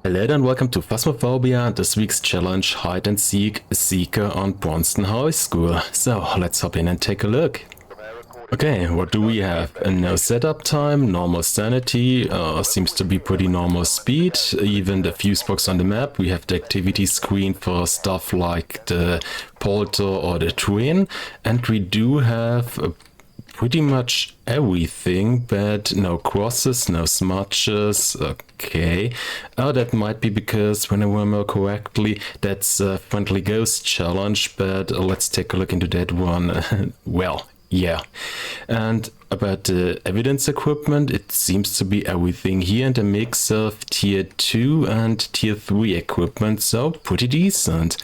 Hello and welcome to Phasmophobia and this week's challenge, Hide and Seek a Seeker on Brownston High School. So let's hop in and take a look. Okay, what do we have? No setup time, normal sanity, seems to be pretty normal speed, even the fuse box on the map. We have the activity screen for stuff like the polter or the twin, and we do have pretty much everything, but no crosses, no smudges. Okay, that might be because, when I remember correctly, that's a friendly ghost challenge, but let's take a look into that one. Well, yeah. And about the evidence equipment, it seems to be everything here in the mix of tier 2 and tier 3 equipment, so pretty decent.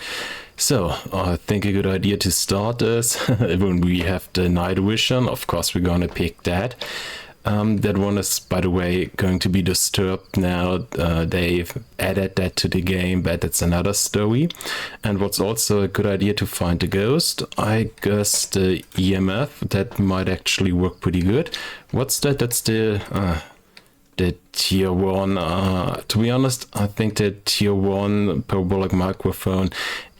So, I think a good idea to start is, when we have the night vision, of course we're gonna pick that. That one is, by the way, going to be disturbed now. They've added that to the game, but that's another story. And what's also a good idea to find the ghost, I guess the EMF, that might actually work pretty good. What's that? That's the tier 1. To be honest, I think the tier 1 parabolic microphone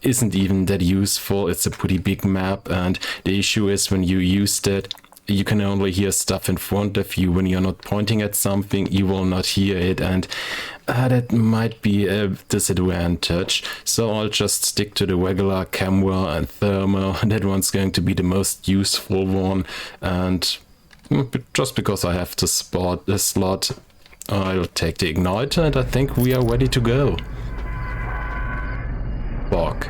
isn't even that useful. It's a pretty big map, and the issue is when you use that, you can only hear stuff in front of you. When you're not pointing at something, you will not hear it, and that might be a disadvantage. So I'll just stick to the regular camera and thermal. That one's going to be the most useful one, and just because I have to spot the slot, I'll take the igniter, and I think we are ready to go. Fuck.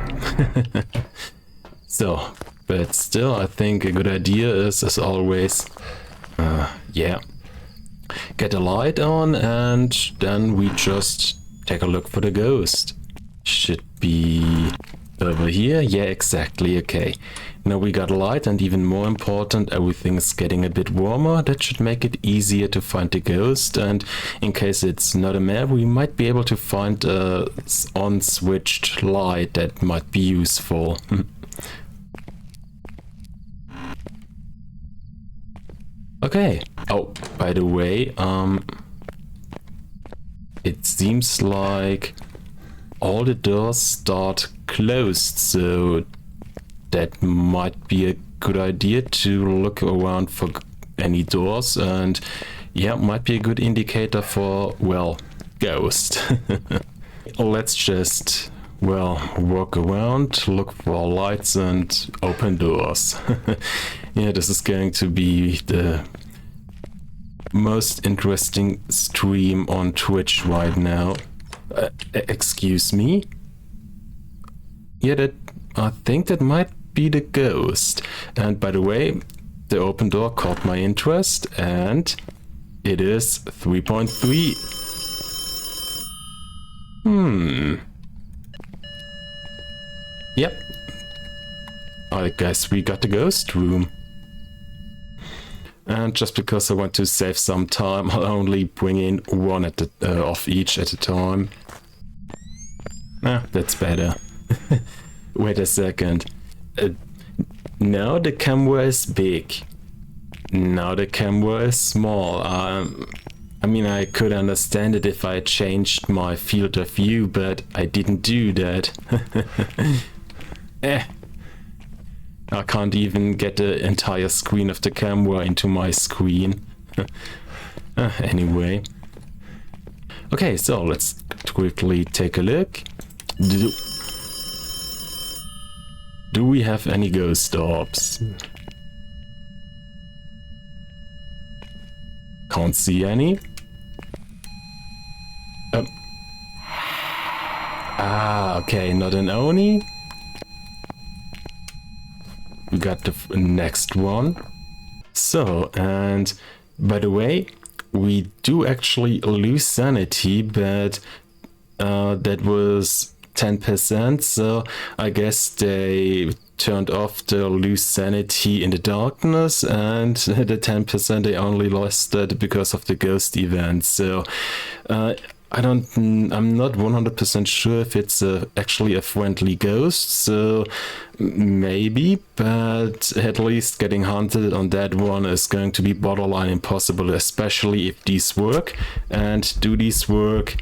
So, but still, I think a good idea is, as always, yeah, get a light on, and then we just take a look for the ghost. Should be over here. Yeah, exactly. Okay, now we got a light, and even more important, everything's getting a bit warmer. That should make it easier to find the ghost, and in case it's not a map, we might be able to find a on-switched light that might be useful. Okay. Oh, by the way, it seems like all the doors start closed, so that might be a good idea to look around for any doors, and yeah, might be a good indicator for, well, ghost. Let's just, well, walk around, look for lights and open doors. Yeah, this is going to be the most interesting stream on Twitch right now. Excuse me? Yeah, I think that might be the ghost. And by the way, the open door caught my interest, and it is 3.3. Yep. I guess we got the ghost room. And just because I want to save some time, I'll only bring in one of each at a time. Ah, that's better. Wait a second. Now the camera is big. Now the camera is small. I mean, I could understand it if I changed my field of view, but I didn't do that. I can't even get the entire screen of the camera into my screen. Anyway. Okay, so let's quickly take a look. Do we have any ghost orbs? Can't see any. Okay, not an Oni. We got the next one. So, and by the way, we do actually lose sanity, but that was 10%, so I guess they turned off the lose sanity in the darkness, and the 10% they only lost that because of the ghost event. So I'm not 100% sure if it's actually a friendly ghost, so maybe, but at least getting hunted on that one is going to be borderline impossible, especially if these work. And do these work?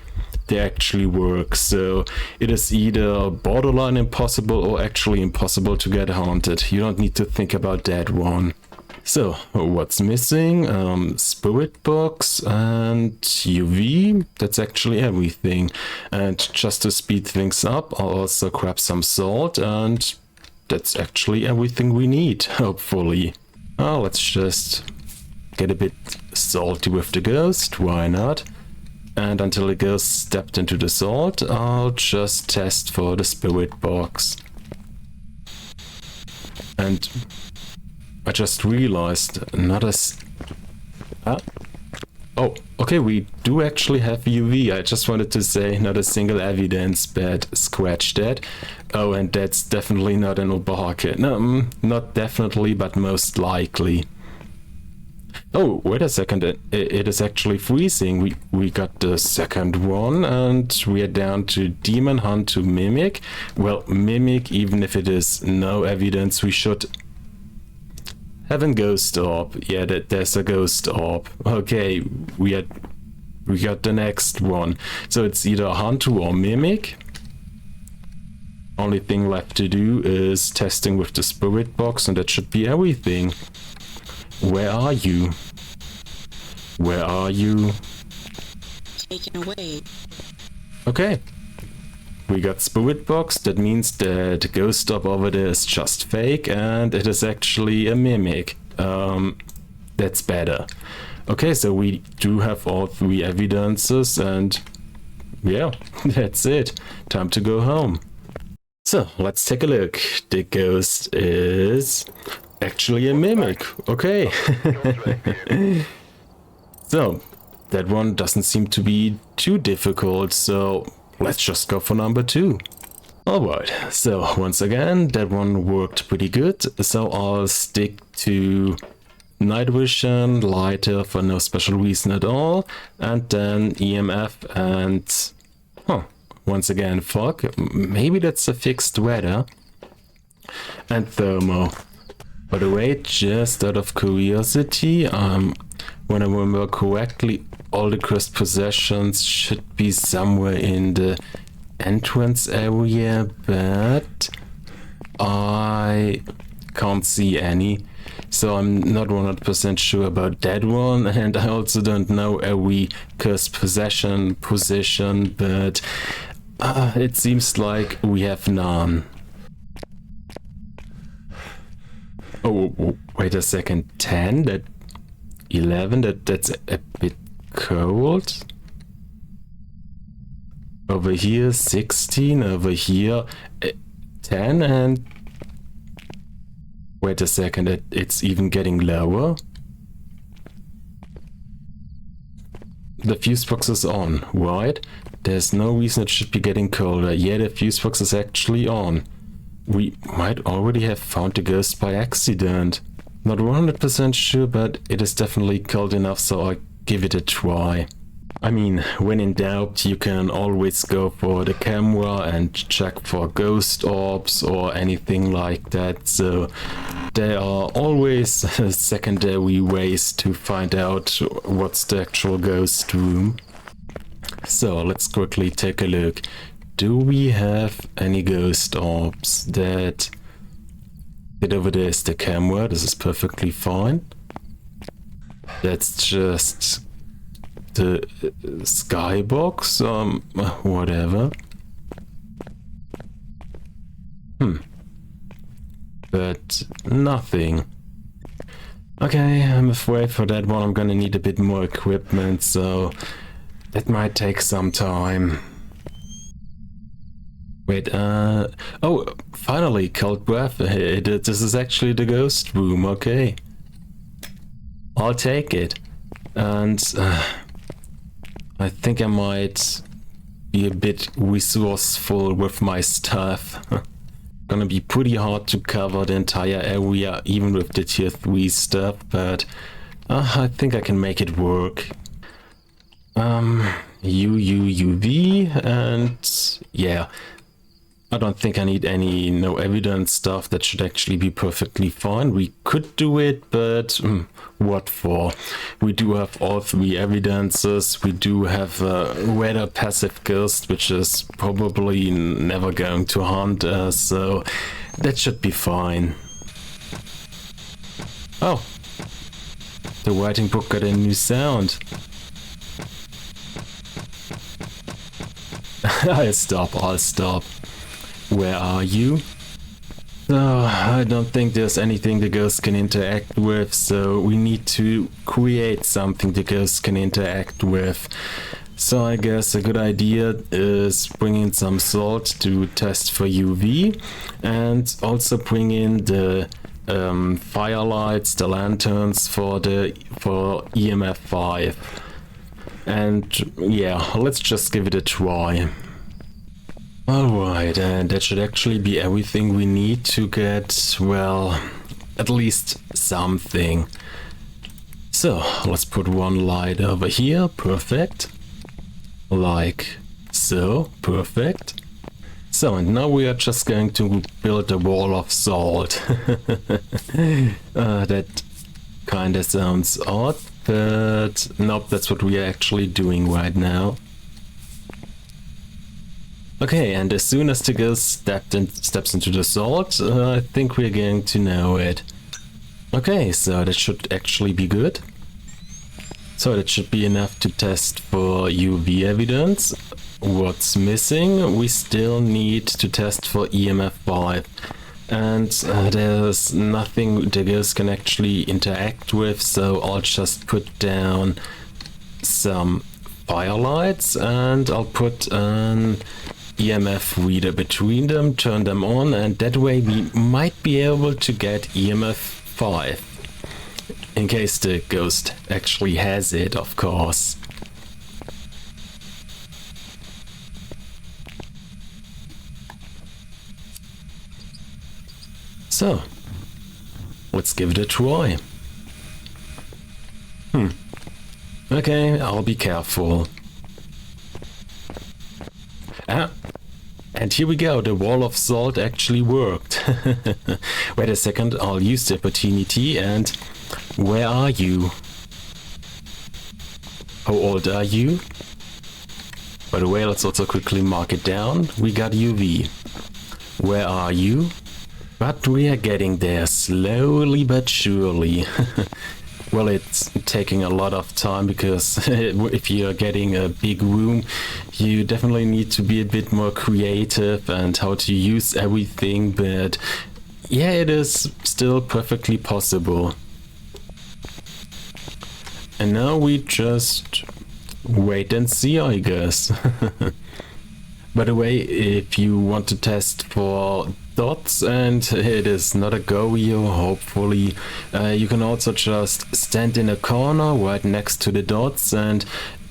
they actually work. So it is either borderline impossible or actually impossible to get haunted. You don't need to think about that one. So what's missing? Spirit box and UV. That's actually everything. And just to speed things up, I'll also grab some salt, and that's actually everything we need, hopefully. Let's just get a bit salty with the ghost, why not? And until the ghost stepped into the salt, I'll just test for the spirit box. And I just realized not as... Oh, okay, we do actually have UV. I just wanted to say not a single evidence, but scratch that. Oh, and that's definitely not an Obahake. No, not definitely, but most likely. Oh, wait a second, it is actually freezing. We got the second one, and we are down to Demon Hunt to Mimic. Well, Mimic, even if it is no evidence, we should have a Ghost Orb. Yeah, there's a Ghost Orb. Okay, we got the next one. So it's either Hunter or Mimic. Only thing left to do is testing with the Spirit Box, and that should be everything. Where are you? Where are you? Taken away. Okay. We got Spirit Box. That means that the Ghost Orb over there is just fake, and it is actually a Mimic. That's better. Okay, so we do have all three evidences, and yeah, that's it. Time to go home. So, let's take a look. The ghost is actually a Mimic. Okay. So, that one doesn't seem to be too difficult, so let's just go for number 2. Alright, so once again, that one worked pretty good, so I'll stick to night vision, lighter for no special reason at all, and then EMF and... once again, fog. Maybe that's a fixed weather. And thermo. By the way, just out of curiosity, when I remember correctly, all the cursed possessions should be somewhere in the entrance area, but I can't see any. So I'm not 100% sure about that one, and I also don't know every cursed possession position, but it seems like we have none. Oh, wait a second, 10? That 11? That's a bit cold. Over here 16, over here 10, and wait a second, it's even getting lower. The fuse box is on, right? There's no reason it should be getting colder. Yeah, the fuse box is actually on. We might already have found the ghost by accident. Not 100% sure, but it is definitely cold enough, so I'll give it a try. I mean, when in doubt, you can always go for the camera and check for ghost orbs or anything like that. So there are always secondary ways to find out what's the actual ghost room. So let's quickly take a look. Do we have any ghost orbs? That over there is the camera. This is perfectly fine. That's just the skybox, whatever. But nothing. Okay, I'm afraid for that one I'm gonna need a bit more equipment, so that might take some time. Wait, oh, finally, cold breath. This is actually the ghost room, okay. I'll take it. And I think I might be a bit resourceful with my stuff. Gonna be pretty hard to cover the entire area, even with the tier 3 stuff, but I think I can make it work. UV, and yeah. I don't think I need any no evidence stuff. That should actually be perfectly fine. We could do it, but what for? We do have all three evidences. We do have a rather passive ghost, which is probably never going to haunt us, so that should be fine. Oh, the writing book got a new sound. I'll stop. Where are you? Oh, I don't think there's anything the ghost can interact with, so we need to create something the ghost can interact with. So I guess a good idea is bring in some salt to test for UV, and also bring in the firelights, the lanterns for EMF 5. And yeah, let's just give it a try. Alright, and that should actually be everything we need to get, well, at least something. So, let's put one light over here, perfect. Like so, perfect. So, and now we are just going to build a wall of salt. That kinda sounds odd, but nope, that's what we are actually doing right now. Okay, and as soon as the ghost steps into the salt, I think we're going to know it. Okay, so that should actually be good. So that should be enough to test for UV evidence. What's missing? We still need to test for EMF 5. And there's nothing the ghost can actually interact with, so I'll just put down some firelights and I'll put an EMF reader between them, turn them on, and that way we might be able to get EMF 5. In case the ghost actually has it, of course. So, let's give it a try. Okay, I'll be careful. And here we go, the wall of salt actually worked. Wait a second, I'll use the opportunity and... Where are you? How old are you? By the way, let's also quickly mark it down. We got UV. Where are you? But we are getting there, slowly but surely. Well, it's taking a lot of time because if you're getting a big room, you definitely need to be a bit more creative and how to use everything, but yeah, it is still perfectly possible. And now we just wait and see, I guess. By the way, if you want to test for dots and it is not a go here, hopefully, you can also just stand in a corner right next to the dots, and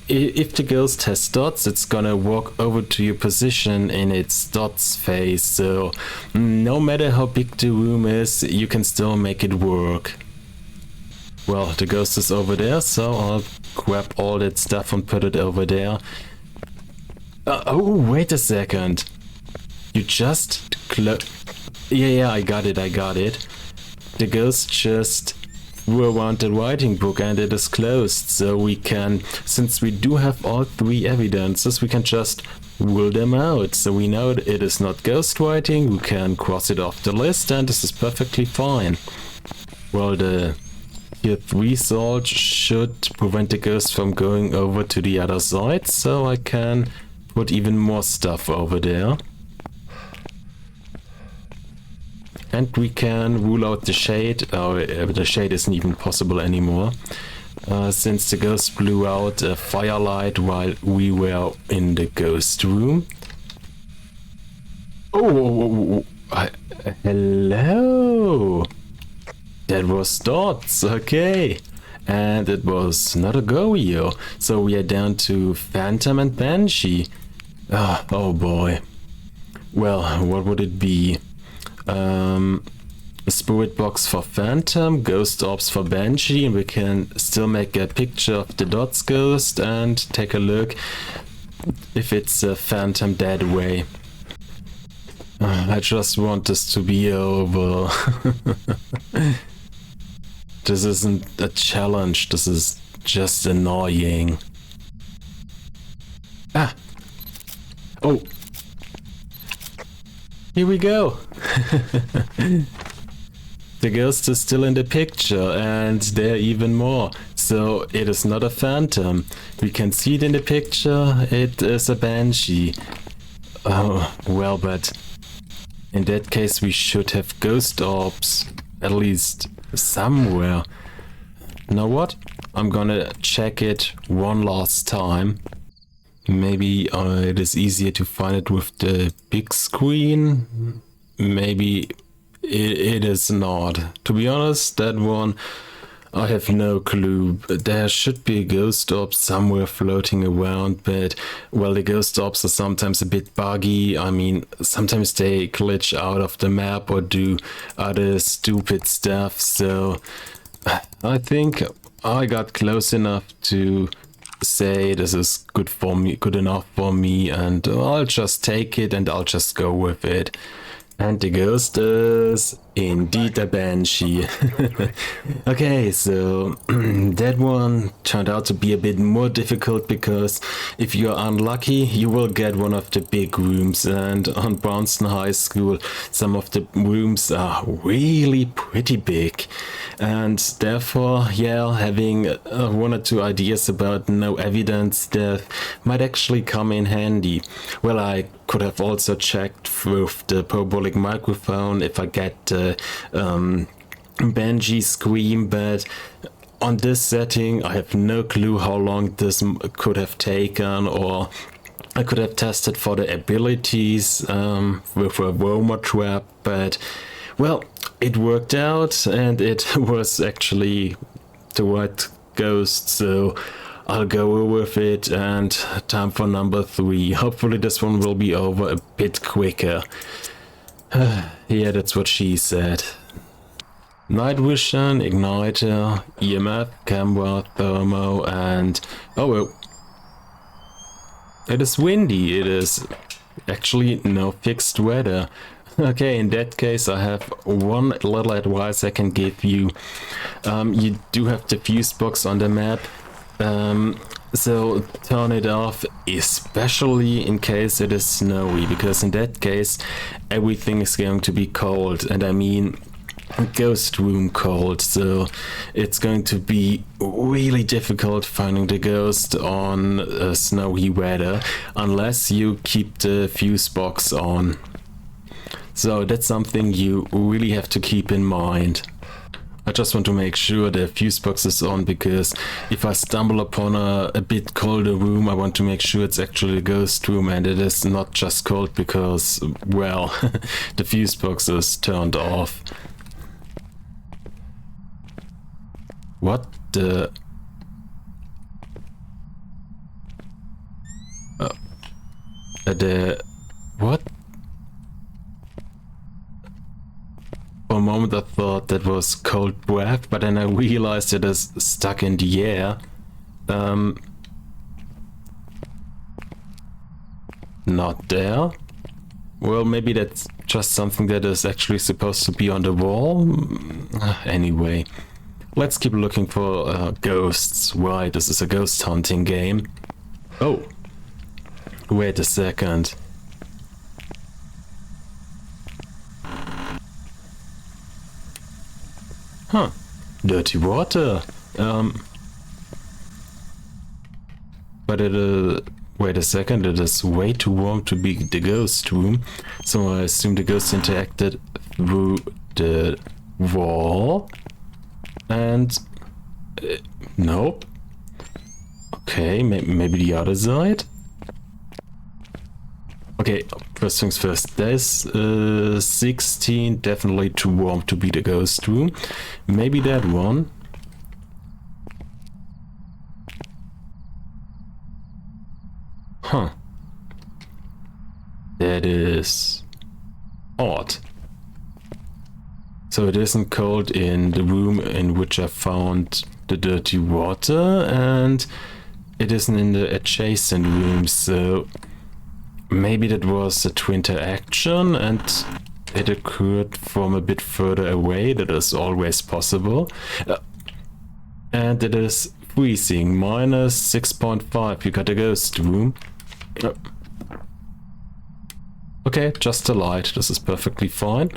if the ghost has dots, it's gonna walk over to your position in its dots phase, so no matter how big the room is, you can still make it work. Well, the ghost is over there, so I'll grab all that stuff and put it over there. Oh, wait a second. You just Yeah, I got it. The ghost just threw around the writing book and it is closed, so we can, since we do have all three evidences, we can just rule them out. So we know that it is not ghost writing, we can cross it off the list, and this is perfectly fine. Well, the Tier 3 salt should prevent the ghost from going over to the other side, so I can put even more stuff over there. And we can rule out the shade. Oh, the shade isn't even possible anymore, since the ghost blew out a firelight while we were in the ghost room. Oh, hello! That was dots, okay. And it was not a go-yo. So we are down to Phantom and Banshee. Oh boy. Well, what would it be? A spirit box for Phantom, ghost orbs for Banshee, and we can still make a picture of the dots ghost and take a look if it's a Phantom that way. I just want this to be over. This isn't a challenge, this is just annoying. Ah! Oh! Here we go! The ghost is still in the picture, and there even more. So it is not a phantom. We can see it in the picture, it is a banshee. Oh, well, but in that case we should have ghost orbs, at least somewhere. Know what? I'm gonna check it one last time. Maybe it is easier to find it with the big screen. Maybe it is not. To be honest, that one, I have no clue. There should be a ghost orb somewhere floating around, but, well, the ghost orbs are sometimes a bit buggy. I mean, sometimes they glitch out of the map or do other stupid stuff, so I think I got close enough to say this is good for me, good enough for me, and I'll just take it and I'll just go with it. And the ghost is indeed a banshee. Okay, so that one turned out to be a bit more difficult because if you're unlucky, you will get one of the big rooms. And on Brownston High School, some of the rooms are really pretty big. And therefore, yeah, having one or two ideas about no evidence death might actually come in handy. Well, I could have also checked with the parabolic microphone if I get the banshee scream, but on this setting I have no clue how long this could have taken, or I could have tested for the abilities with a Roma trap, but well, it worked out and it was actually the right ghost, so I'll go with it, and time for number 3. Hopefully this one will be over a bit quicker. Yeah, that's what she said. Night vision, igniter, EMF, camera, thermo, and oh well. It is windy, it is actually no fixed weather. Okay, in that case I have one little advice I can give you. You do have the fuse box on the map. So turn it off, especially in case it is snowy, because in that case everything is going to be cold, and I mean ghost room cold, so it's going to be really difficult finding the ghost on snowy weather unless you keep the fuse box on. So that's something you really have to keep in mind. I just want to make sure the fuse box is on, because if I stumble upon a bit colder room, I want to make sure it's actually a ghost room and it is not just cold because, well, the fuse box is turned off. What the... What? For a moment I thought that was cold breath, but then I realized it is stuck in the air. Not there. Well, maybe that's just something that is actually supposed to be on the wall. Anyway, let's keep looking for ghosts. Right, this is a ghost hunting game. Oh, wait a second. Huh, dirty water. But wait a second, it is way too warm to be the ghost room, so I assume the ghost interacted through the wall. And nope. Okay, maybe the other side. Okay, first things first, there's 16, definitely too warm to be the ghost room. Maybe that one. Huh. That is odd. So it isn't cold in the room in which I found the dirty water, and it isn't in the adjacent room, so maybe that was a twin interaction and it occurred from a bit further away. That is always possible. And it is freezing, minus 6.5. You got a ghost room. Okay, just a light. This is perfectly fine.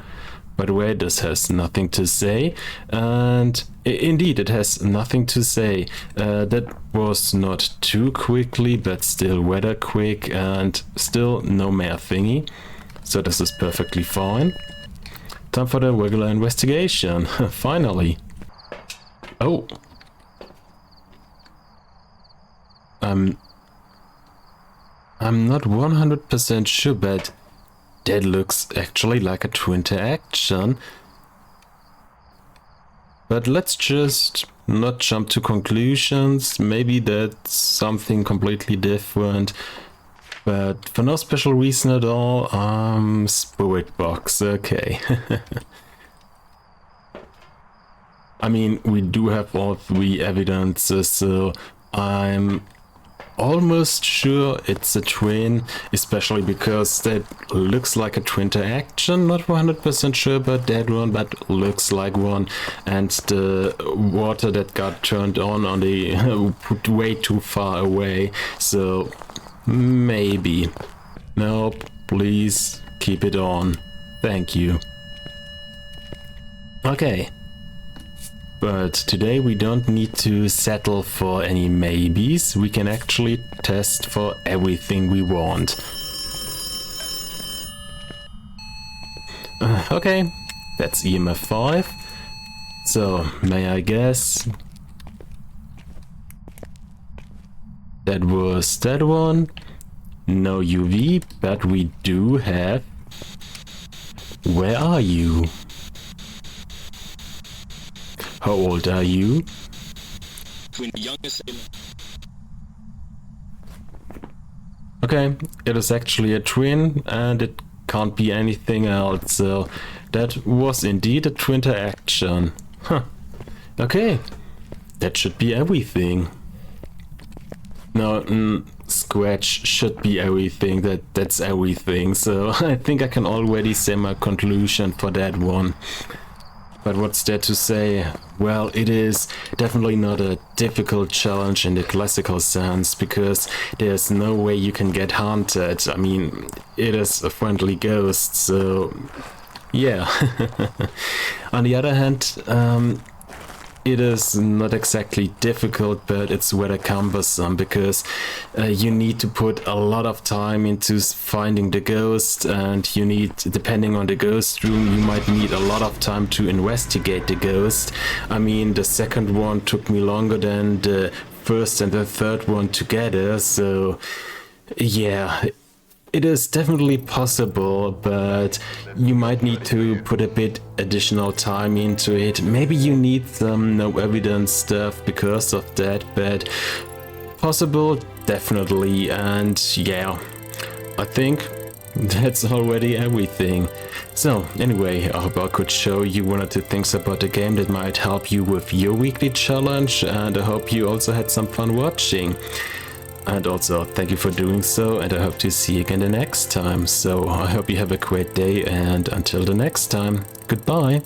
By the way, this has nothing to say, and indeed it has nothing to say. That was not too quickly, but still rather quick, and still no mere thingy. So this is perfectly fine. Time for the regular investigation. Finally. Oh. I'm not 100% sure, but that looks actually like a twin interaction. But let's just not jump to conclusions. Maybe that's something completely different. But for no special reason at all, spirit box, okay. I mean, we do have all three evidences, so I'm almost sure it's a twin, especially because that looks like a twin interaction. Not 100% sure about that one, but looks like one. And the water that got turned on the put way too far away, so maybe. Nope, please keep it on. Thank you. Okay. But today we don't need to settle for any maybes. We can actually test for everything we want. Okay, that's EMF 5. So, may I guess? That was that one. No UV, but we do have... Where are you? How old are you? Between the youngest and... Okay, it is actually a twin and it can't be anything else, so that was indeed a twin interaction. Huh. Okay, that should be everything. No, scratch should be everything, that's everything, so I think I can already say my conclusion for that one. But what's there to say? Well, it is definitely not a difficult challenge in the classical sense, because there's no way you can get haunted. I mean, it is a friendly ghost, so yeah. On the other hand, it is not exactly difficult, but it's rather cumbersome, because you need to put a lot of time into finding the ghost, and you need, depending on the ghost room, you might need a lot of time to investigate the ghost. I mean, the second one took me longer than the first and the third one together, so yeah. It is definitely possible, but you might need to put a bit additional time into it. Maybe you need some no evidence stuff because of that, but possible, definitely. And yeah, I think that's already everything. So anyway, I hope I could show you one or two things about the game that might help you with your weekly challenge, and I hope you also had some fun watching. And also, thank you for doing so, and I hope to see you again the next time. So, I hope you have a great day, and until the next time, goodbye!